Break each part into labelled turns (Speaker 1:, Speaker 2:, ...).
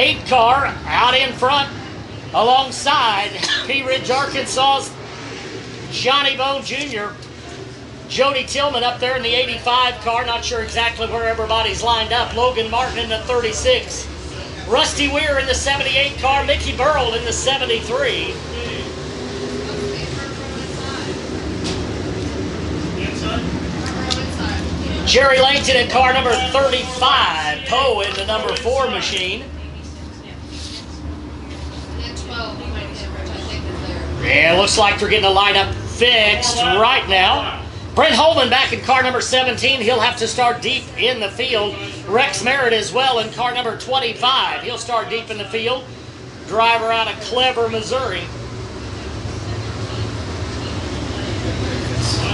Speaker 1: 8 car out in front alongside Pea Ridge, Arkansas's Johnny Bone Jr. Jody Tillman up there in the 85 car. Not sure exactly where everybody's lined up. Logan Martin in the 36. Rusty Weir in the 78 car. Mickey Burrell in the 73. Jerry Langton in car number 35. Poe in the number 4 machine. Yeah, looks like they're getting the lineup fixed right now. Brent Holman back in car number 17. He'll have to start deep in the field. Rex Merritt as well in car number 25. He'll start deep in the field. Driver out of Clever, Missouri.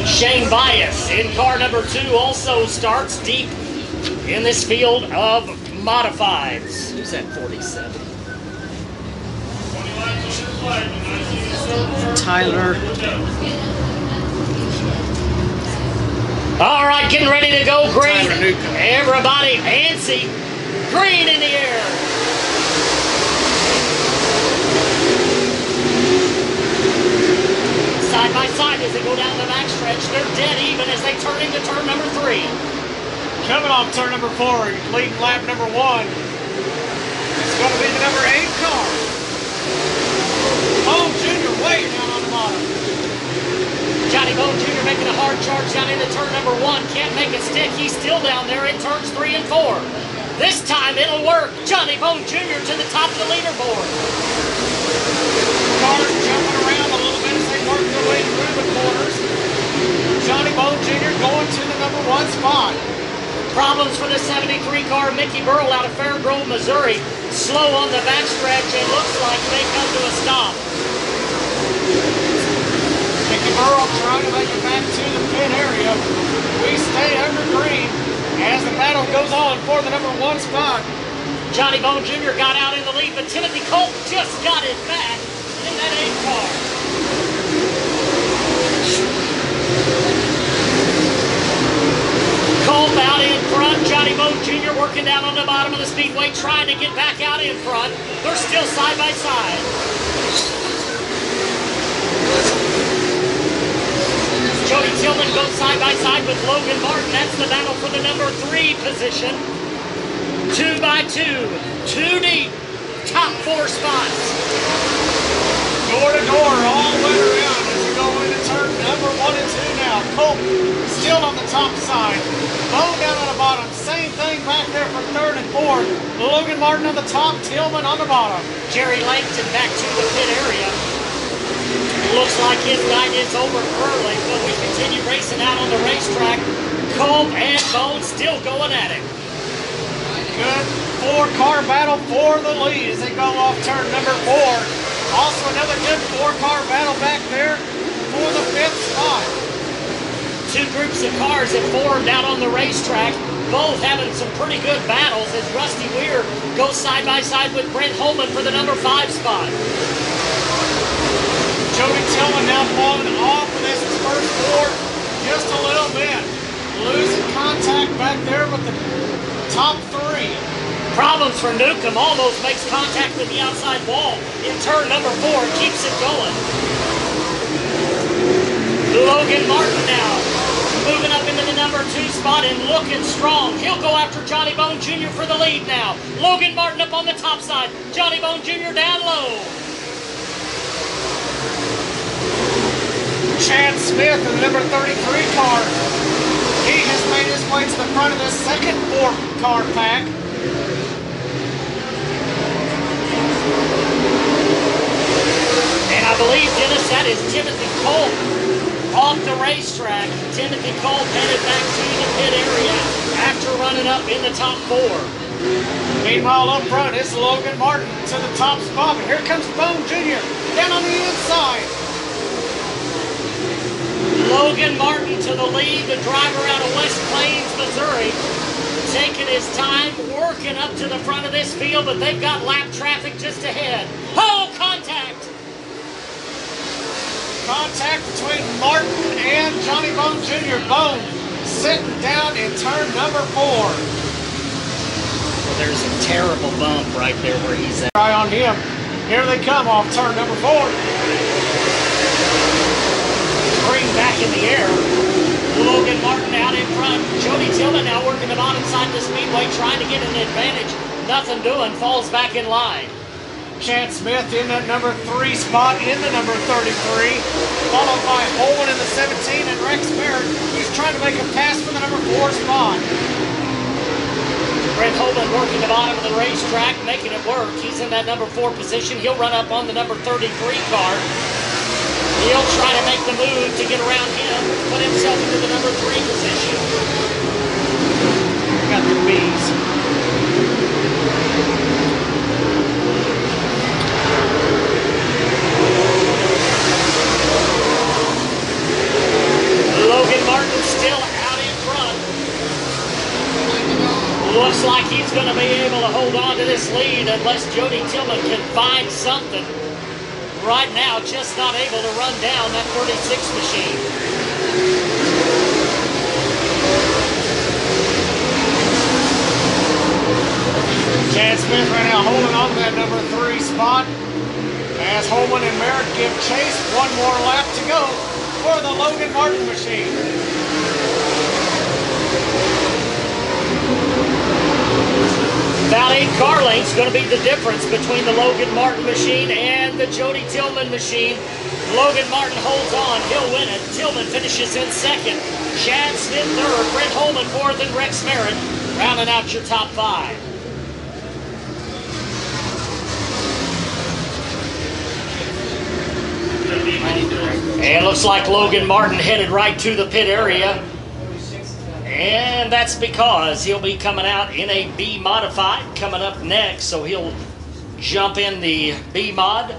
Speaker 1: Shane Bias in car number 2 also starts deep in this field of modifieds. Who's that 47?
Speaker 2: Tyler.
Speaker 1: All right, getting ready to go green. Everybody antsy. Green in the air. Side by side as they go down the backstretch. They're dead even as they turn into turn number 3.
Speaker 3: Coming off turn number 4, leading lap number 1. It's going to be the number 8 car. Bone Jr. way down on the bottom.
Speaker 1: Johnny Bone Jr. making a hard charge down into turn number 1. Can't make it stick. He's still down there in turns 3 and 4. This time it'll work. Johnny Bone Jr. to the top of the leaderboard.
Speaker 3: Cars jumping around a little bit as they work their way through the corners. Johnny Bone Jr. going to the number 1 spot.
Speaker 1: Problems for the 73 car. Mickey Burrell out of Fairgrove, Missouri. Slow on the backstretch and looks like they come to a stop.
Speaker 3: Mickey Burrell trying to make it back to the pit area. We stay under green as the battle goes on for the number 1 spot.
Speaker 1: Johnny Bone Jr. got out in the lead, but Timothy Colt just got it back in that 8 car. Colt out in front. Johnny Bone Jr. working down on the bottom of the speedway, trying to get back out in front. They're still side by side. Jody Tillman goes side by side with Logan Martin. That's the battle for the number 3 position. 2 by 2, 2 deep, top 4 spots.
Speaker 3: Door to door, all the way around as we go into turn number 1 and 2 now. Colt still on the top side. Bone down on the bottom. Same thing back there for 3rd and 4th. Logan Martin on the top, Tillman on the bottom.
Speaker 1: Jerry Langton back to the pit area. Looks like his night is over early, but we continue racing out on the racetrack. Colt and Bone still going at it.
Speaker 3: Good 4-car battle for the lead as they go off turn number 4. Also another good 4-car battle back there for the 5th spot.
Speaker 1: 2 groups of cars have formed out on the racetrack, both having some pretty good battles as Rusty Weir goes side by side with Brent Holman for the number 5 spot.
Speaker 3: Jody Tillman now falling off of this first 4 just a little bit. Losing contact back there with the top 3.
Speaker 1: Problems for Newcomb, almost makes contact with the outside wall in turn number 4, keeps it going. Logan Martin now moving up into the number 2 spot and looking strong. He'll go after Johnny Bone Jr. for the lead now. Logan Martin up on the top side. Johnny Bone Jr. down low.
Speaker 3: Chad Smith in the number 33 car. He has made his way to the front of the second 4-car pack.
Speaker 1: And I believe, Dennis, that is Timothy Colt off the racetrack. Timothy Colt headed back to the pit area after running up in the top 4.
Speaker 3: Meanwhile, up front, it's Logan Martin to the top spot. But here comes Bone Jr. down on the inside.
Speaker 1: Logan Martin to the lead, the driver out of West Plains, Missouri. Taking his time, working up to the front of this field, but they've got lap traffic just ahead. Oh, contact!
Speaker 3: Contact between Martin and Johnny Bone Jr. Bone sitting down in turn number 4.
Speaker 1: There's a terrible bump right there where he's at.
Speaker 3: Try on him. Here they come off turn number 4.
Speaker 1: Spring back in the air. Logan Martin out in front. Jody Tillman now working the bottom side of the speedway, trying to get an advantage. Nothing doing, falls back in line.
Speaker 3: Chad Smith in that number 3 spot in the number 33, followed by Holman in the 17 and Rex Merritt, who's trying to make a pass for the number 4 spot.
Speaker 1: Brent Holman working the bottom of the racetrack, making it work. He's in that number 4 position. He'll run up on the number 33 car. He'll try to make the move to get around him, put himself into the number 3 position.
Speaker 3: Got the B's.
Speaker 1: Logan Martin still out in front. Looks like he's going to be able to hold on to this lead unless Jody Tillman can find something. Right now, just not able to run down that 36 machine.
Speaker 3: Chad Smith right now holding on to that number 3 spot as Holman and Merritt give chase. One more lap to go for the Logan Martin machine.
Speaker 1: About 8 car lengths going to be the difference between the Logan Martin machine and the Jody Tillman machine. Logan Martin holds on. He'll win it. Tillman finishes in 2nd. Chad Smith 3rd. Brent Holman 4th, and Rex Merritt rounding out your top 5. And it looks like Logan Martin headed right to the pit area. And that's because he'll be coming out in a B modified coming up next. So he'll jump in the B mod.